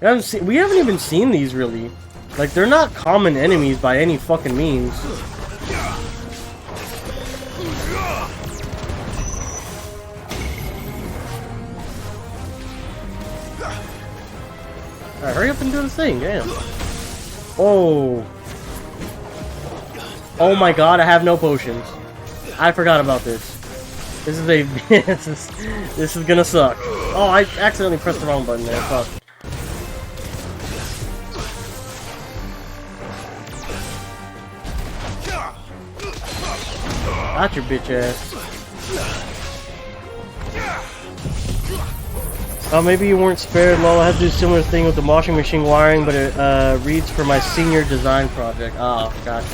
We haven't even seen these really. Like, they're not common enemies by any fucking means. Alright, hurry up and do the thing, damn. Oh. Oh my god, I have no potions. I forgot about this. This is a this is gonna suck. Oh, I accidentally pressed the wrong button there. Fuck. Got your bitch ass. Oh, maybe you weren't spared. Lol, I had to do a similar thing with the washing machine wiring, but it reads for my senior design project. Oh, gotcha.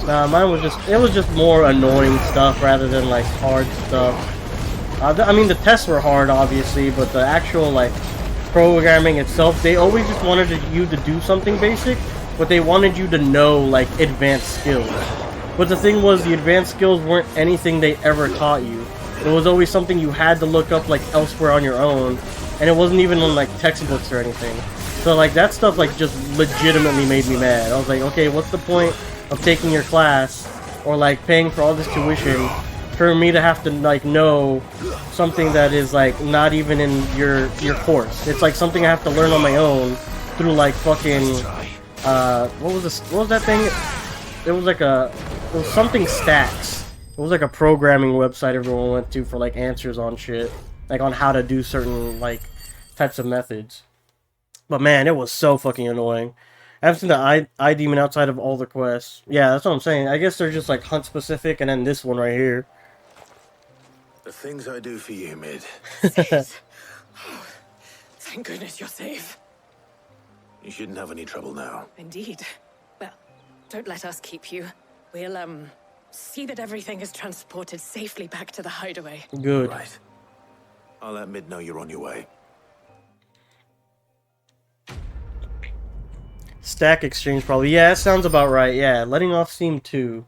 Nah, mine was just more annoying stuff rather than like hard stuff. I mean, the tests were hard, obviously, but the actual like programming itself, they always just wanted you to do something basic, but they wanted you to know like advanced skills. But the thing was, the advanced skills weren't anything they ever taught you. It was always something you had to look up like elsewhere on your own, and it wasn't even in like textbooks or anything. So like that stuff like just legitimately made me mad. I was like, okay, what's the point of taking your class or like paying for all this tuition for me to have to like know something that is like not even in your course? It's like something I have to learn on my own through like fucking what was that thing? It was something Stacks. It was like a programming website everyone went to for like answers on shit, like on how to do certain like types of methods. But man, it was so fucking annoying. I haven't seen the eye demon outside of all the quests. Yeah, that's what I'm saying. I guess they're just like hunt specific, and then this one right here. The things I do for you, Mid. Oh, thank goodness you're safe. You shouldn't have any trouble now. Indeed. Well, don't let us keep you. We'll, see that everything is transported safely back to the hideaway. Good. Right. I'll let Mid know you're on your way. Stack exchange probably. Yeah, that sounds about right. Yeah, letting off steam 2.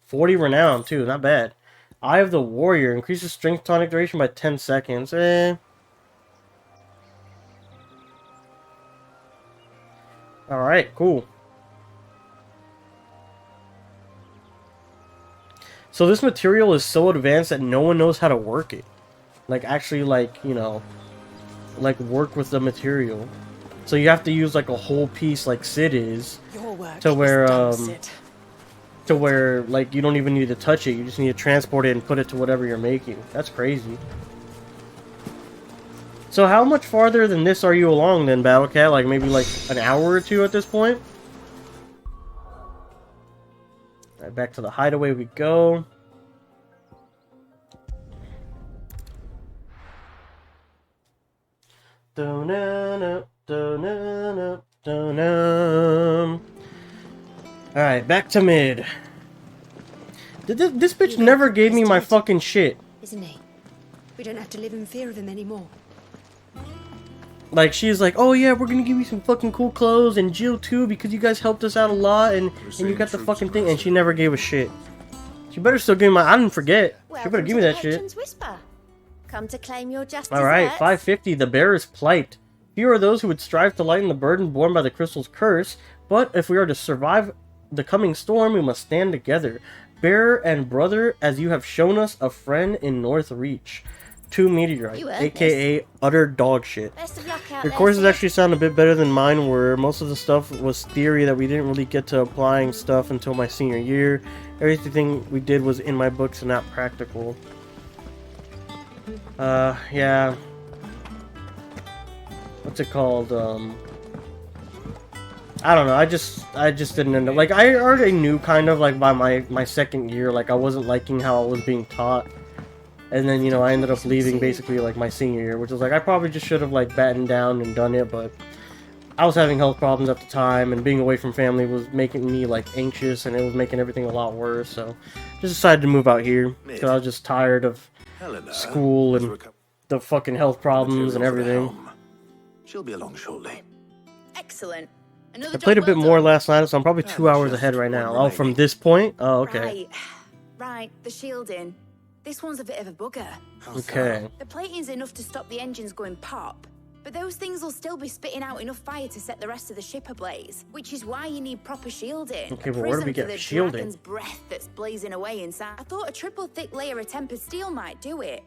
40 renown too, not bad. Eye of the Warrior increases strength tonic duration by 10 seconds. Alright, cool. So this material is so advanced that no one knows how to work it. Like, actually, like, you know, like, work with the material. So you have to use, like, a whole piece, like Sid is, to where, like, you don't even need to touch it. You just need to transport it and put it to whatever you're making. That's crazy. So how much farther than this are you along, then, Battlecat? Like, maybe, like, an hour or two at this point? Alright, back to the hideaway we go. Alright, back to Mid. This bitch never gave me my fucking shit. Isn't he? We don't have to live in fear of him anymore. Like, she's like, oh yeah, we're gonna give you some fucking cool clothes, and Jill too, because you guys helped us out a lot, and you got the fucking thing, and she never gave a shit. She better still give me my, I didn't forget. She better give me that shit. Whisper. Come to claim your just Alright, desserts. 550, the bearer's plight. Few are those who would strive to lighten the burden borne by the crystal's curse, but if we are to survive the coming storm, we must stand together. Bearer and brother, as you have shown us a friend in North Reach. 2 meteorite, aka utter dog shit. Best of luck out Your there, courses Sid. actually sound a bit better than mine were. Most of the stuff was theory that we didn't really get to applying stuff until my senior year. Everything we did was in my books and not practical. Yeah. What's it called? I don't know. I just didn't end up, like, I already knew kind of like by my second year, like I wasn't liking how I was being taught. And then, you know, I ended up leaving basically like my senior year, which was like I probably just should have like battened down and done it, but I was having health problems at the time, and being away from family was making me like anxious, and it was making everything a lot worse. So just decided to move out here because I was just tired of school and the fucking health problems and everything. She'll be along shortly. Excellent. I played a bit more last night, so I'm probably 2 hours ahead right now. Oh, from this point? Oh, okay. Right, the shielding. this one's a bit of a bugger. Okay. The plating's enough to stop the engines going pop, but those things will still be spitting out enough fire to set the rest of the ship ablaze, which is why you need proper shielding. Okay, A but where do we prism for get the shielding? dragon's breath that's blazing away inside. I thought a triple thick layer of tempered steel might do it.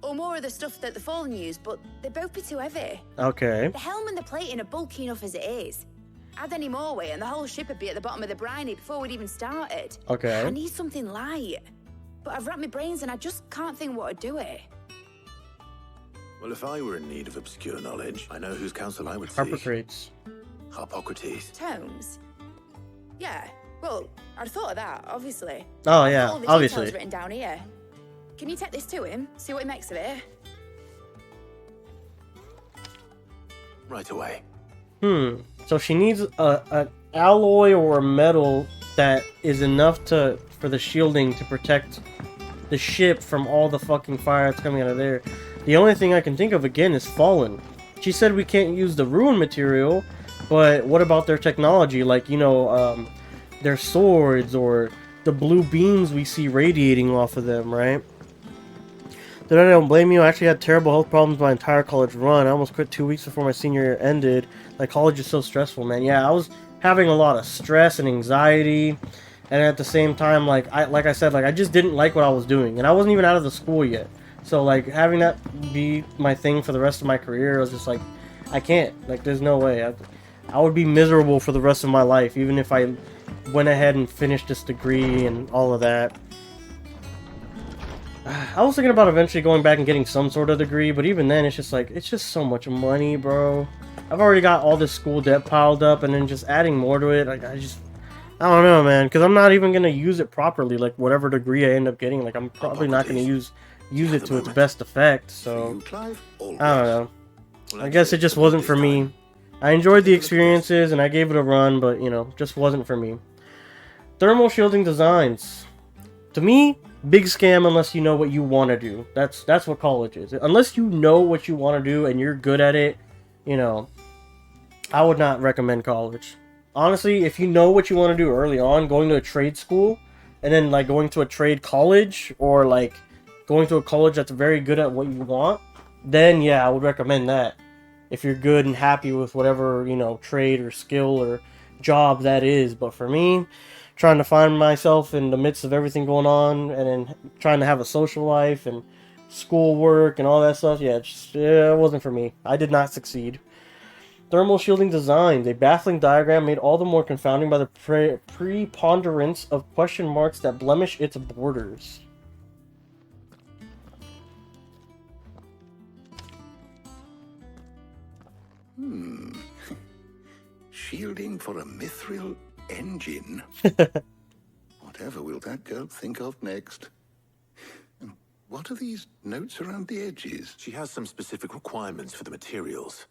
Or more of the stuff that the Fallen use, but they'd both be too heavy. Okay. The helm and the plating are bulky enough as it is. Add any more weight and the whole ship would be at the bottom of the briny before we'd even started. Okay. I need something light. But I've wrapped my brains and I just can't think what would do it. Well, if I were in need of obscure knowledge, I know whose counsel I would Harper seek. crates. Harpocrates. Tomes? Yeah, well, I'd thought of that, obviously. Oh I've yeah, got all the obviously. details written down here. Can you take this to him? See what he makes of it? Right away. So she needs an alloy or a metal that is enough for the shielding to protect the ship from all the fucking fire that's coming out of there. The only thing I can think of again is Fallen. She said we can't use the ruin material, but what about their technology? Like, you know, their swords or the blue beams we see radiating off of them, right? Then I don't blame you. I actually had terrible health problems my entire college run. I almost quit 2 weeks before my senior year ended. Like, college is so stressful, man. Yeah, I was having a lot of stress and anxiety, and at the same time, like I said, I just didn't like what I was doing, and I wasn't even out of the school yet. So, like, having that be my thing for the rest of my career, I was just like, I can't. Like, there's no way. I would be miserable for the rest of my life, even if I went ahead and finished this degree and all of that. I was thinking about eventually going back and getting some sort of degree, but even then, it's just so much money, bro. I've already got all this school debt piled up, and then just adding more to it, like, I don't know, man, because I'm not even going to use it properly, like, whatever degree I end up getting, like, I'm probably not going to use it to its best effect, so, I don't know. I guess it just wasn't for me. I enjoyed the experiences, and I gave it a run, but, you know, just wasn't for me. Thermal shielding designs. To me, big scam unless you know what you want to do. That's what college is. Unless you know what you want to do and you're good at it, you know, I would not recommend college. Honestly, if you know what you want to do early on, going to a trade school, and then, like, going to a trade college, or, like, going to a college that's very good at what you want, then, yeah, I would recommend that. If you're good and happy with whatever, you know, trade or skill or job that is. But for me, trying to find myself in the midst of everything going on, and then trying to have a social life and schoolwork and all that stuff, yeah, it wasn't for me. I did not succeed. Thermal shielding designs. A baffling diagram made all the more confounding by the preponderance of question marks that blemish its borders. Shielding for a Mythril engine? Whatever will that girl think of next? And what are these notes around the edges? She has some specific requirements for the materials.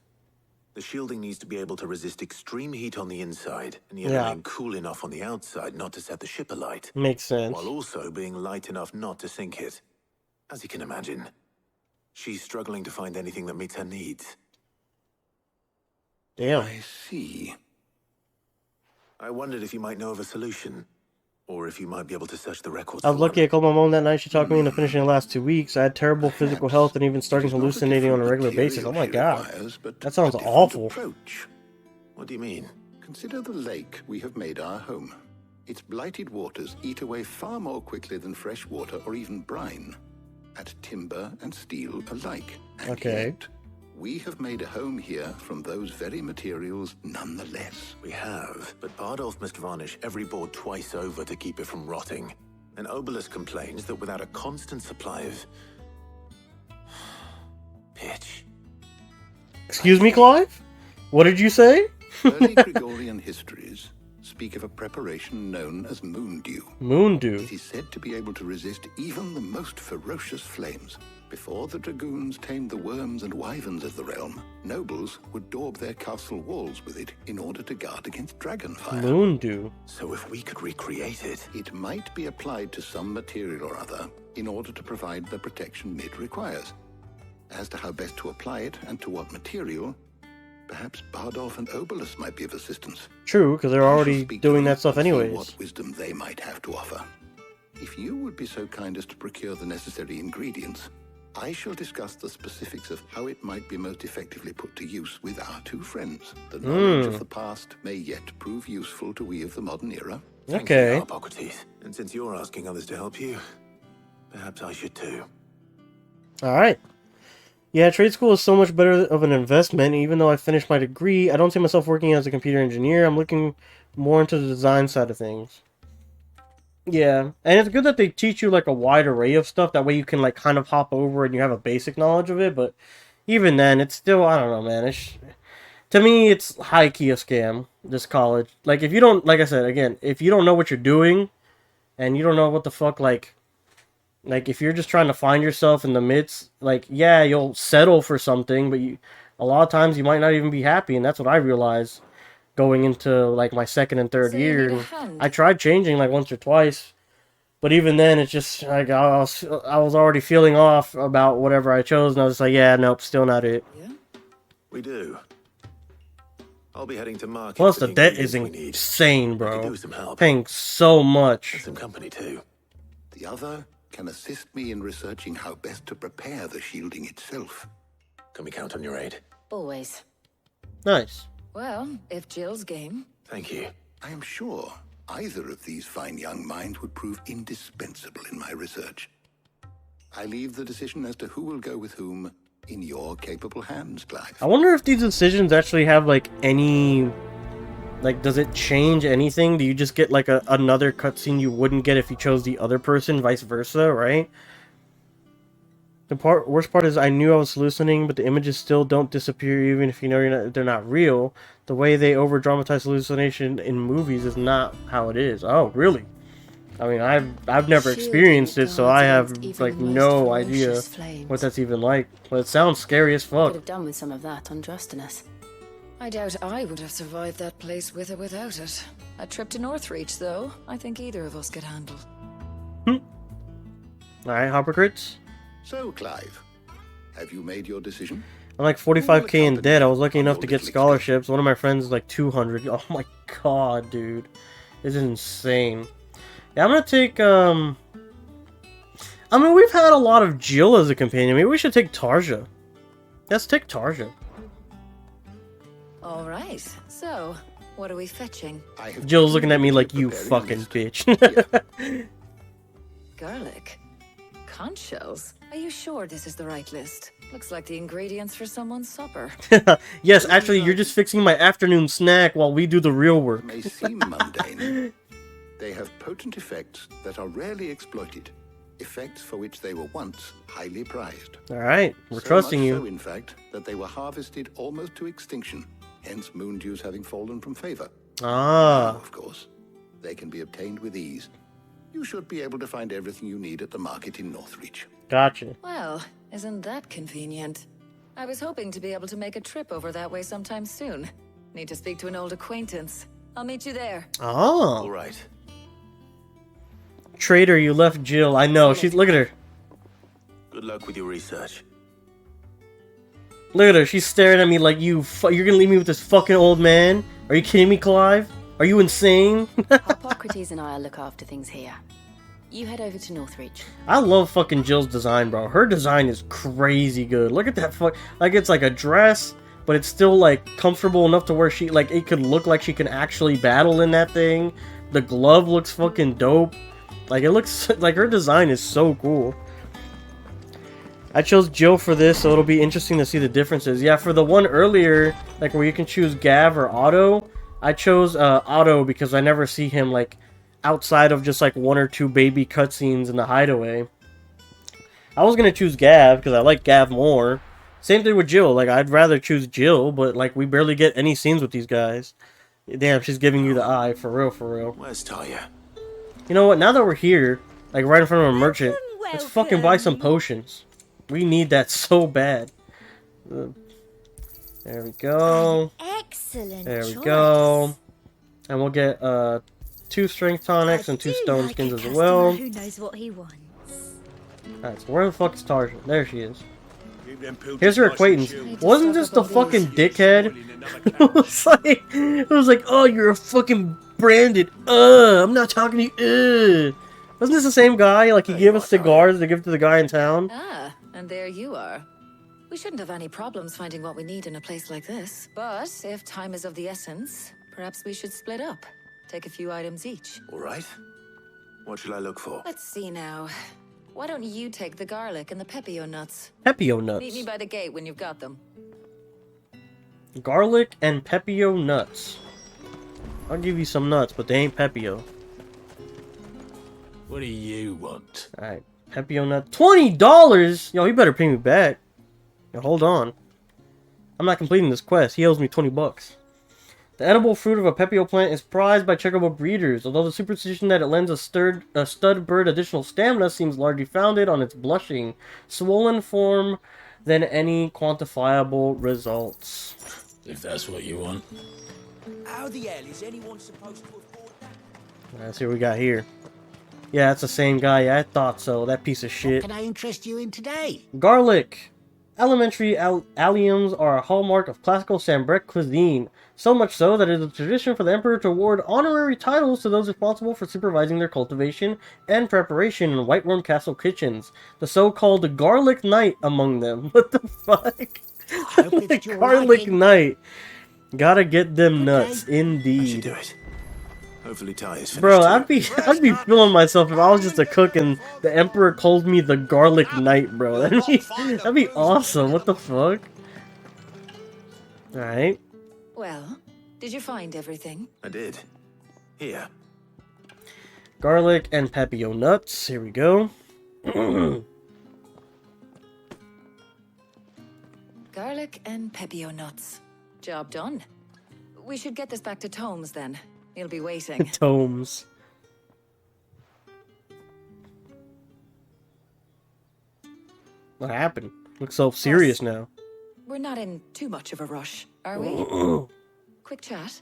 The shielding needs to be able to resist extreme heat on the inside, and yet remain cool enough on the outside not to set the ship alight. Makes sense. While also being light enough not to sink it. As you can imagine, she's struggling to find anything that meets her needs. Damn. I see. I wondered if you might know of a solution, or if you might be able to search the records. I was for lucky one. I called my mom that night. She talked me into finishing the last 2 weeks. I had terrible physical health and even starting hallucinating on a regular basis. Oh my god. That sounds awful. Approach. What do you mean? Consider the lake we have made our home. Its blighted waters eat away far more quickly than fresh water or even brine, at timber and steel alike. And Okay. yet, we have made a home here from those very materials nonetheless. We have, but Bardolph must varnish every board twice over to keep it from rotting. And Obelisk complains that without a constant supply of pitch. Excuse me, Clive? What did you say? Early Gregorian histories speak of a preparation known as moondew. Moondew. It is said to be able to resist even the most ferocious flames. Before the dragoons tamed the worms and wyverns of the realm, nobles would daub their castle walls with it in order to guard against dragonfire. Moondew. So if we could recreate it. It might be applied to some material or other in order to provide the protection Mid requires. As to how best to apply it and to what material, perhaps Bardolph and Obelisk might be of assistance. True, because they're I shall already speak doing to that stuff them and see anyways. what wisdom they might have to offer. If you would be so kind as to procure the necessary ingredients, I shall discuss the specifics of how it might be most effectively put to use with our two friends. The knowledge of the past may yet prove useful to we of the modern era. Thank Okay. you, Somehotcookies. And since you're asking others to help you, perhaps I should too. Alright. Yeah, trade school is so much better of an investment. Even though I finished my degree, I don't see myself working as a computer engineer. I'm looking more into the design side of things. Yeah, and it's good that they teach you like a wide array of stuff. That way you can like kind of hop over and you have a basic knowledge of it. But even then, it's still, I don't know, man. To me, it's high key a scam. This college, like if you don't, like I said again, if you don't know what you're doing, and you don't know what the fuck, like if you're just trying to find yourself in the midst, like yeah, you'll settle for something, but a lot of times you might not even be happy, and that's what I realized. Going into like my second and third year, I tried changing like once or twice, but even then it's just like I was already feeling off about whatever I chose, and I was like, yeah, nope, still not it. Yeah, we do. I'll be heading to market. Plus for the debt ingredients is we need. insane, I could bro. do with some help. Paying so much. And some company too. The other can assist me in researching how best to prepare the shielding itself. Can we count on your aid? Always. Nice. Well, if Jill's game. Thank you. I am sure either of these fine young minds would prove indispensable in my research. I leave the decision as to who will go with whom in your capable hands, Clive. I wonder if these decisions actually have like any, like, does it change anything? Do you just get like another cutscene you wouldn't get if you chose the other person, vice versa, right? The worst part is I knew I was hallucinating, but the images still don't disappear even if you know they're not real. The way they over-dramatize hallucination in movies is not how it is. Oh, really? I mean, I've never experienced it, so I have like no idea what that's even like. But it sounds scary as fuck. Could have done with some of that undressed us. I doubt I would have survived that place with or without it. A trip to Northreach, though, I think either of us could handle. Alright, Hoppercrits. So, Clive, have you made your decision? I'm like 45k in debt. I was lucky enough to get scholarships. One of my friends is like 200. Oh my god, dude. This is insane. Yeah, I'm gonna take, I mean, we've had a lot of Jill as a companion. Maybe we should take Tarja. Let's take Tarja. All right, so what are we fetching? Jill's looking at me like, you fucking bitch. Garlic? Conch shells? Are you sure this is the right list? Looks like the ingredients for someone's supper. Yes, actually, you're just fixing my afternoon snack while we do the real work. May seem mundane. They have potent effects that are rarely exploited. Effects for which they were once highly prized. Alright, we're So trusting much you. So, in fact, that they were harvested almost to extinction, hence moon dews having fallen from favor. Ah. Now, of course, they can be obtained with ease. You should be able to find everything you need at the market in Northreach. Gotcha. Well, isn't that convenient? I was hoping to be able to make a trip over that way sometime soon. Need to speak to an old acquaintance. I'll meet you there. Oh. All right. Traitor, you left Jill. I know. She's, look at her. Good luck with your research. Look at her. She's staring at me like, you're gonna leave me with this fucking old man? Are you kidding me, Clive? Are you insane? Hippocrates and I'll look after things here. You head over to Northreach. I love fucking Jill's design, bro. Her design is crazy good. Look at that like, it's like a dress, but it's still like comfortable enough to where she, like, it could look like she can actually battle in that thing. The glove looks fucking dope. Like, it looks like her design is so cool. I chose Jill for this, so it'll be interesting to see the differences. Yeah, for the one earlier, like where you can choose Gav or Otto, I chose Otto because I never see him like outside of just like one or two baby cutscenes in the hideaway. I was gonna choose Gav because I like Gav more. Same thing with Jill. Like, I'd rather choose Jill, but like we barely get any scenes with these guys. Damn, she's giving you the eye, for real, for real. Where's Tarja? You know what? Now that we're here, like right in front of a merchant, let's fucking buy some potions. We need that so bad. There we go. Excellent. There we choice. go. And we'll get 2 strength tonics and 2 stone like skins a as customer well. Who knows what he wants? Alright, so where the fuck is Tarja? There she is. Here's her acquaintance. Wasn't this the fucking dickhead? it was like, oh, you're a fucking branded. I'm not talking to you. Wasn't this the same guy? Like, he gave us cigars to give to the guy in town? Ah, and there you are. We shouldn't have any problems finding what we need in a place like this. But if time is of the essence, perhaps we should split up. Take a few items each. All right. What should I look for? Let's see now. Why don't you take the garlic and the pepio nuts? Pepio Meet me nuts. by the gate when you've got them. Garlic and pepio nuts. I'll give you some nuts, but they ain't pepio. What do you want? Alright, pepio nut. $20?! Yo, he better pay me back. Yo, hold on. I'm not completing this quest. He owes me 20 bucks. The edible fruit of a pepio plant is prized by checkable breeders, although the superstition that it lends a stud bird additional stamina seems largely founded on its blushing, swollen form than any quantifiable results. If that's what you want. How the hell is anyone supposed to afford that? Let's see what we got here. Yeah, that's the same guy. Yeah, I thought so. That piece of shit. Can I interest you in today? Garlic. Elementary alliums are a hallmark of classical Sambrec cuisine. So much so that it is a tradition for the Emperor to award honorary titles to those responsible for supervising their cultivation and preparation in White Worm Castle kitchens. The so-called Garlic Knight among them. What the fuck? The Garlic Knight. Gotta get them nuts, I should indeed. do it. Hopefully Tarja's finished. Bro, too. I'd be feeling myself if I was just a cook and the Emperor called me the Garlic Knight, bro. That'd be awesome. What the fuck? Alright. Well, did you find everything? I did. Here. Garlic and pepio nuts. Here we go. Garlic and pepio nuts. Job done. We should get this back to Tomes then. He'll be waiting. Tomes. What happened? Looks so serious now. We're not in too much of a rush, are we? Quick chat.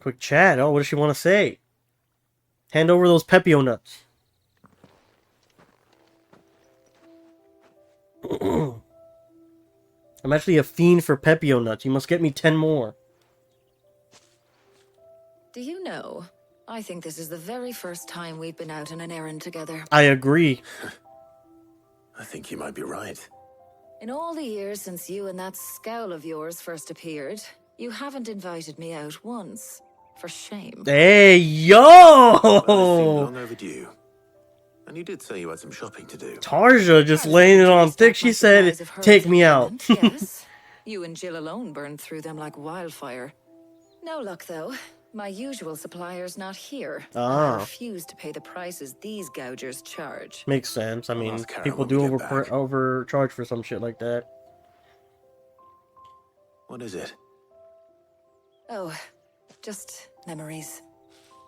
Quick chat. Oh, what does she want to say? Hand over those pepio nuts. I'm actually a fiend for pepio nuts. You must get me 10 more. Do you know, I think this is the very first time we've been out on an errand together. I agree. I think you might be right. In all the years since you and that scowl of yours first appeared, you haven't invited me out once. For shame. Hey, yo! Well, it's been long overdue. And you did say you had some shopping to do. Tarja just laying it on thick. She said, take me out. Yes. You and Jill alone burned through them like wildfire. No luck, though. My usual supplier's not here. I refuse to pay the prices these gougers charge. Makes sense. I mean, ask Kara people when do we get back. overcharge for some shit like that. What is it? Oh, just memories.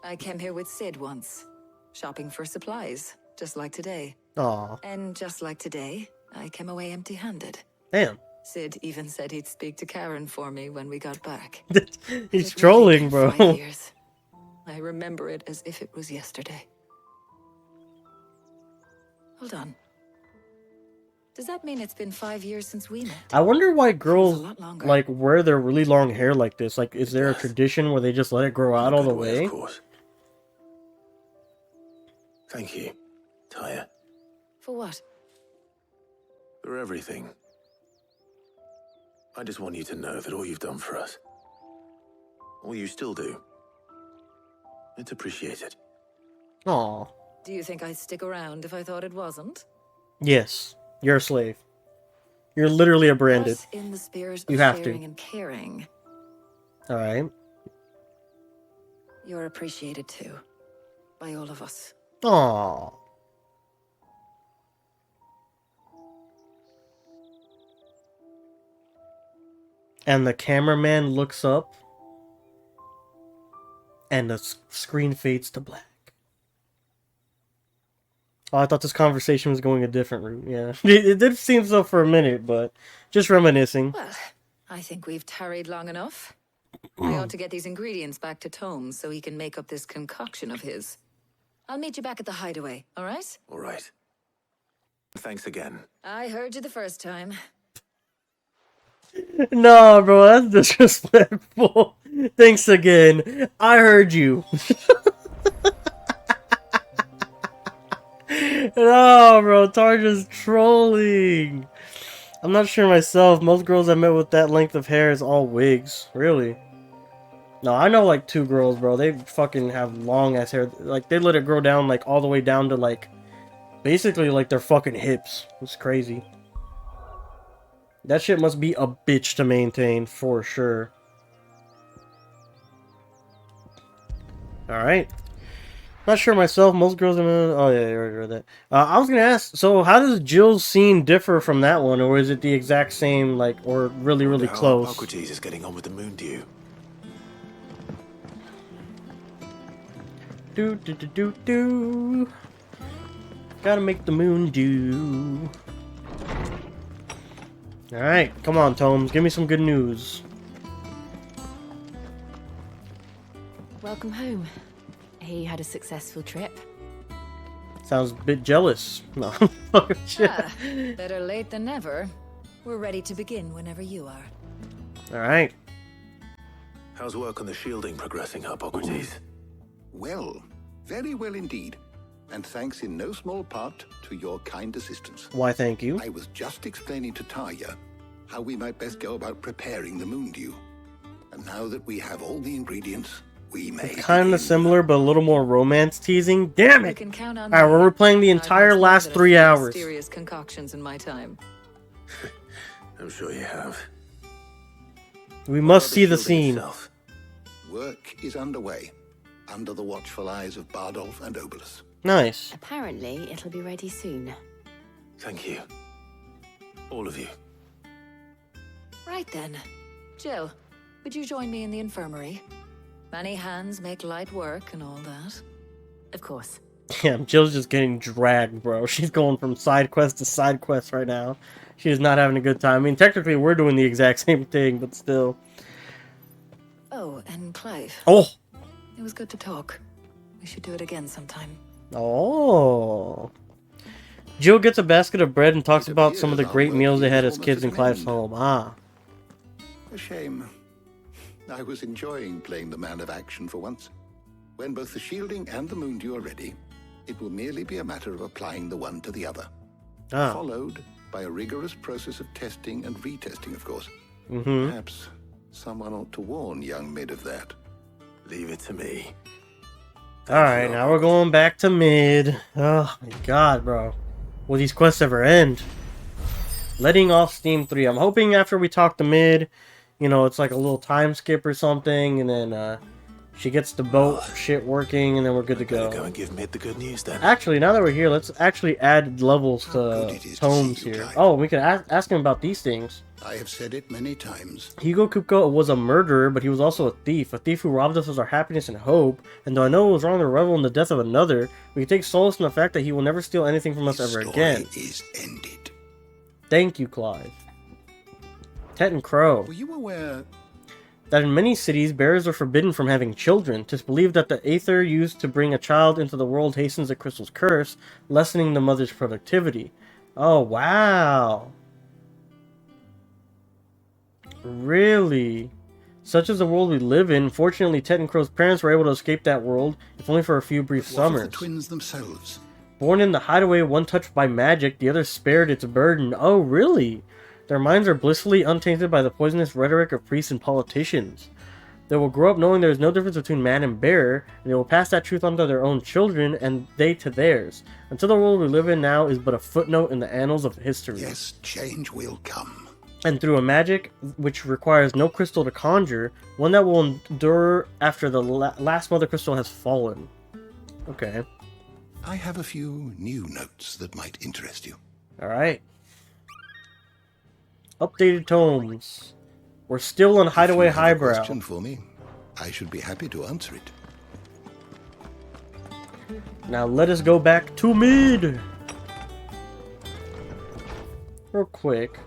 I came here with Sid once, shopping for supplies, just like today. Aw, And just like today, I came away empty-handed. damn. Sid even said he'd speak to Karen for me when we got back. He's It really trolling, been bro. 5 years. I remember it as if it was yesterday. Hold on. Does that mean it's been 5 years since we met? I wonder why girls lot longer. like wear their really long hair like this. Like, is there a tradition where they just let it grow out all the Good way? Of course. Thank you, Tarja, For what? for everything. I just want you to know that all you've done for us, all you still do, it's appreciated. Aw, Do you think I'd stick around if I thought it wasn't? yes. You're a slave. You're literally a branded. But in the spirit You of have to. sharing and caring, All right. you're appreciated too. By all of us. Aw. And the cameraman looks up, and the screen fades to black. Oh, I thought this conversation was going a different route. Yeah, it did seem so for a minute, but just reminiscing. Well, I think we've tarried long enough. I ought to get these ingredients back to Tomes so he can make up this concoction of his. I'll meet you back at the hideaway, all right? All right. Thanks again. I heard you the first time. No, bro, that's disrespectful. Thanks again. I heard you. No, bro, Tarja's trolling. I'm not sure myself. Most girls I met with that length of hair is all wigs. Really? No, I know like 2 girls, bro. They fucking have long ass hair. Like, they let it grow down, like, all the way down to, like, basically, like, their fucking hips. It's crazy. That shit must be a bitch to maintain, for sure. Alright. Not sure myself. Most girls... Oh, yeah, I already read that. I was gonna ask, so how does Jill's scene differ from that one? Or is it the exact same, like, or really, really close? Somehotcookies is getting on with the moon dew. Do. Gotta make the moon dew. Alright, come on, Tomes. Give me some good news. Welcome home. He had a successful trip. Sounds a bit jealous. No. Better late than never. We're ready to begin whenever you are. Alright. How's work on the shielding progressing, Hippocrates? Well, very well indeed. And thanks in no small part to your kind assistance. Why, thank you. I was just explaining to Tarja how we might best go about preparing the moon dew. And now that we have all the ingredients, we may... Kind of similar, but a little more romance teasing. Damn it! Alright, we're replaying the entire last 3 hours. Mysterious concoctions in my time. I'm sure you have. We must see the scene. Itself? Work is underway, under the watchful eyes of Bardolph and Obolus. Nice. Apparently, it'll be ready soon. Thank you. All of you. Right then. Jill, would you join me in the infirmary? Many hands make light work and all that. Of course. Yeah, Jill's just getting dragged, bro. She's going from side quest to side quest right now. She is not having a good time. I mean, technically, we're doing the exact same thing, but still. Oh, and Clive. Oh! It was good to talk. We should do it again sometime. Oh. Jill gets a basket of bread and talks about some of the great meals they had as kids in Clive's home. Ah. A shame. I was enjoying playing the man of action for once. When both the shielding and the moon dew are ready, it will merely be a matter of applying the one to the other. Ah. Followed by a rigorous process of testing and retesting, of course. Mm-hmm. Perhaps someone ought to warn young Mid of that. Leave it to me. Alright, now we're going back to Mid. Oh my god, bro. Will these quests ever end? Letting off Steam 3. I'm hoping after we talk to Mid, you know, it's like a little time skip or something, and then she gets the boat shit working, and then we're good to go. Go and give Mid the good news then. Actually, now that we're here, let's actually add levels to Tomes here. Oh, we can ask him about these things. I have said it many times. Hugo Kupko was a murderer, but he was also a thief who robbed us of our happiness and hope. And though I know it was wrong to revel in the death of another, we can take solace in the fact that he will never steal anything from us ever again. Is ended. Thank you, Clive. Tet and Crow. Were you aware That in many cities, bearers are forbidden from having children? 'Tis believed that the aether used to bring a child into the world hastens the crystal's curse, lessening the mother's productivity. Oh, wow. Really? Such is the world we live in. Fortunately, Tet and Crow's parents were able to escape that world, if only for a few brief summers. the twins themselves? Born in the hideaway, one touched by magic, the other spared its burden. Oh, really? Their minds are blissfully untainted by the poisonous rhetoric of priests and politicians. They will grow up knowing there is no difference between man and bear, and they will pass that truth on to their own children, and they to theirs, until the world we live in now is but a footnote in the annals of history. Yes, change will come. And through a magic which requires no crystal to conjure, one that will endure after the last mother crystal has fallen. Okay. I have a few new notes that might interest you. Alright. Updated tomes. We're still on Hideaway If you have a Highbrow. question for me, I should be happy to answer it. Now let us go back to Mid. Real quick.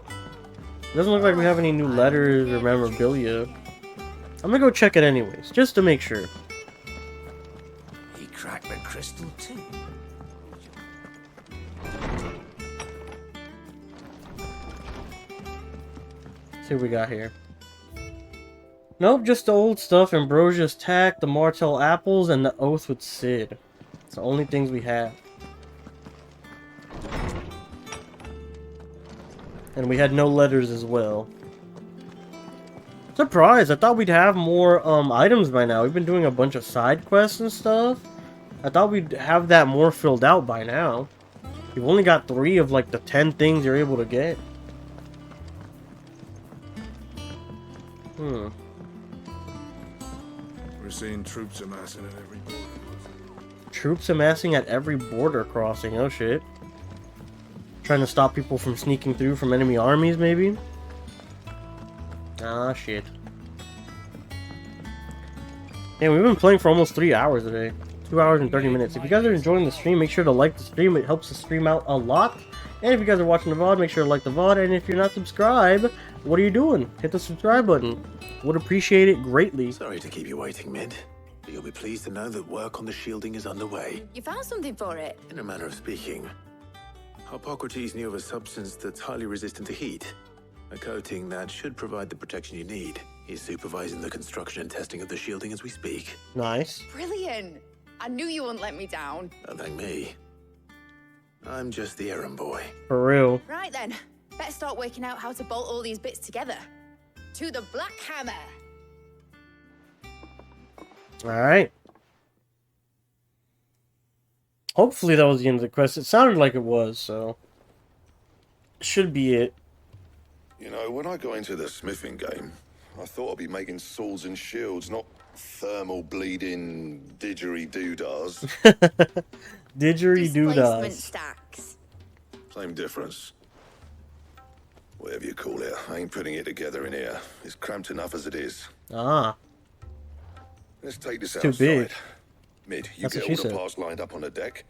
Doesn't look like we have any new letters or memorabilia. I'm gonna go check it anyways, just to make sure. He cracked the crystal too. See what we got here. Nope, just the old stuff. Ambrosia's Tact, the Martell Apples, and the Oath with Sid. It's the only things we have. And we had no letters as well. Surprised, I thought we'd have more items by now. We've been doing a bunch of side quests and stuff. I thought we'd have that more filled out by now. You've only got 3 of like the 10 things you're able to get. We're seeing troops amassing at every border. Troops amassing at every border crossing, oh shit. Trying to stop people from sneaking through from enemy armies, maybe? Ah, shit. Yeah, we've been playing for almost 3 hours today. 2 hours and 30 minutes. If you guys are enjoying the stream, make sure to like the stream. It helps the stream out a lot. And if you guys are watching the VOD, make sure to like the VOD. And if you're not subscribed, what are you doing? Hit the subscribe button. Would appreciate it greatly. Sorry to keep you waiting, Mid. But you'll be pleased to know that work on the shielding is underway. You found something for it? In a manner of speaking. Hippocrates knew of a substance that's highly resistant to heat. A coating that should provide the protection you need. He's supervising the construction and testing of the shielding as we speak. Nice. Brilliant. I knew you wouldn't let me down. Don't thank me. I'm just the errand boy. For real. Right then. Better start working out how to bolt all these bits together. To the Black Hammer. Alright. Hopefully that was the end of the quest. It sounded like it was, so... should be it. You know, when I got into the smithing game, I thought I'd be making swords and shields, not thermal bleeding didgeridoo-dahs. Didgeridoo-dahs. Stacks. Same difference. Whatever you call it, I ain't putting it together in here. It's cramped enough as it is. Ah. Let's take this Too outside. big. Mid, you That's get what all she the said. parts lined up on the deck.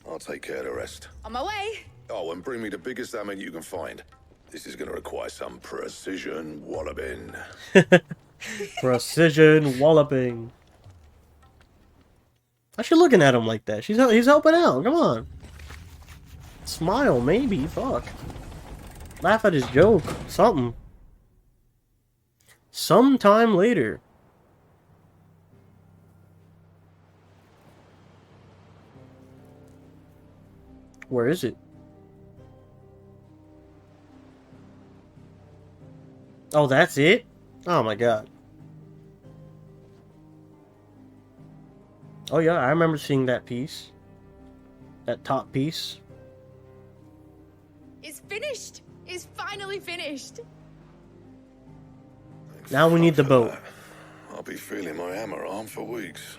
I'll take care of the rest. On my way. Oh, and bring me the biggest hammer you can find. This is going to require some precision walloping. Precision walloping. Why she looking at him like that? He's helping out. Come on. Smile, maybe. Fuck. Laugh at his joke. Something. Sometime later. Where is it? Oh, that's it? Oh my god. Oh yeah, I remember seeing that piece. That top piece. It's finished. It's finally finished. Now we need the boat. I'll be feeling my hammer arm for weeks.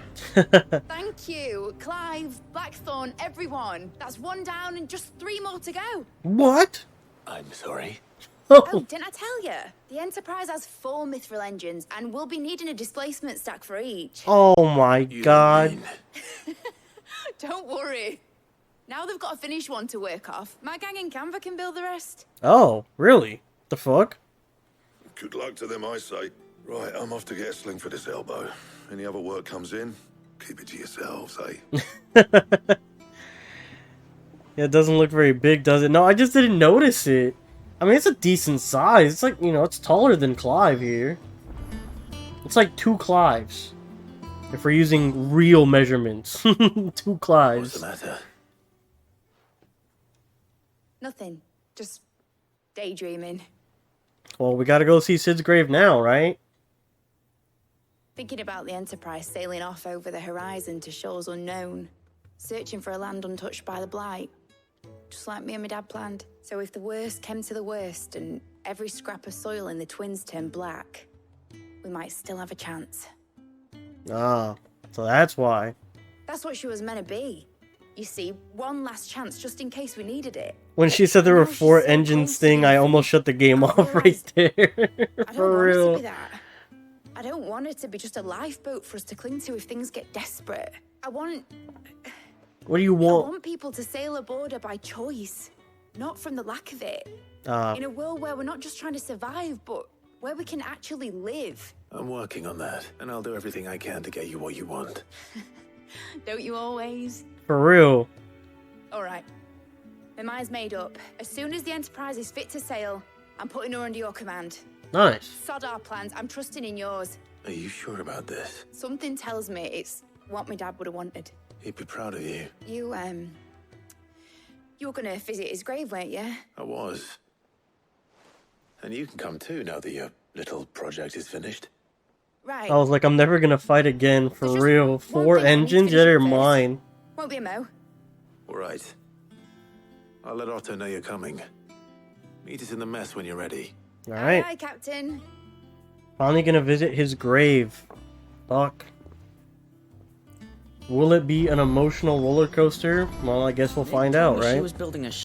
Thank you, Clive, Blackthorn, everyone. That's 1 down and just 3 more to go. What? I'm sorry. Oh, didn't I tell you? The Enterprise has 4 Mythril engines, and we'll be needing a displacement stack for each. Oh my god. Don't worry. Now they've got a finished one to work off. My gang in Canva can build the rest. Oh, really? The fuck? Good luck to them, I say. Right, I'm off to get a sling for this elbow. Any other work comes in, keep it to yourselves, eh? Yeah, it doesn't look very big, does it? No, I just didn't notice it. I mean, it's a decent size. It's like, you know, it's taller than Clive here. It's like 2 Clives. If we're using real measurements. 2 Clives. What's the matter? Nothing. Just daydreaming. Well, we gotta go see Sid's grave now, right? Thinking about the Enterprise sailing off over the horizon to shores unknown. Searching for a land untouched by the Blight. Just like me and my dad planned. So if the worst came to the worst and every scrap of soil in the Twins turned black, we might still have a chance. Ah, so that's why. That's what she was meant to be. You see, one last chance just in case we needed it. When she said there were 4 engines thing, I almost shut the game off right there. For real. I don't want it to be that. I don't want it to be just a lifeboat for us to cling to if things get desperate. What do you want? I want people to sail aboard her by choice, not from the lack of it. In a world where we're not just trying to survive, but where we can actually live. I'm working on that, and I'll do everything I can to get you what you want. Don't you always? For real. All right. My mind's made up. As soon as the Enterprise is fit to sail, I'm putting her under your command. Nice. Sod our plans. I'm trusting in yours. Are you sure about this? Something tells me it's what my dad would have wanted. He'd be proud of you. You were gonna visit his grave, weren't you? I was. And you can come too now that your little project is finished. Right. I was like, I'm never gonna fight again for real. 4 engines, yeah, they're mine. Won't be a mo. All right. I'll let Otto know you're coming. Meet us in the mess when you're ready. Alright. Aye, Captain. Finally gonna visit his grave. Fuck. Will it be an emotional roller coaster? Well, I guess we'll find out, right? She was building a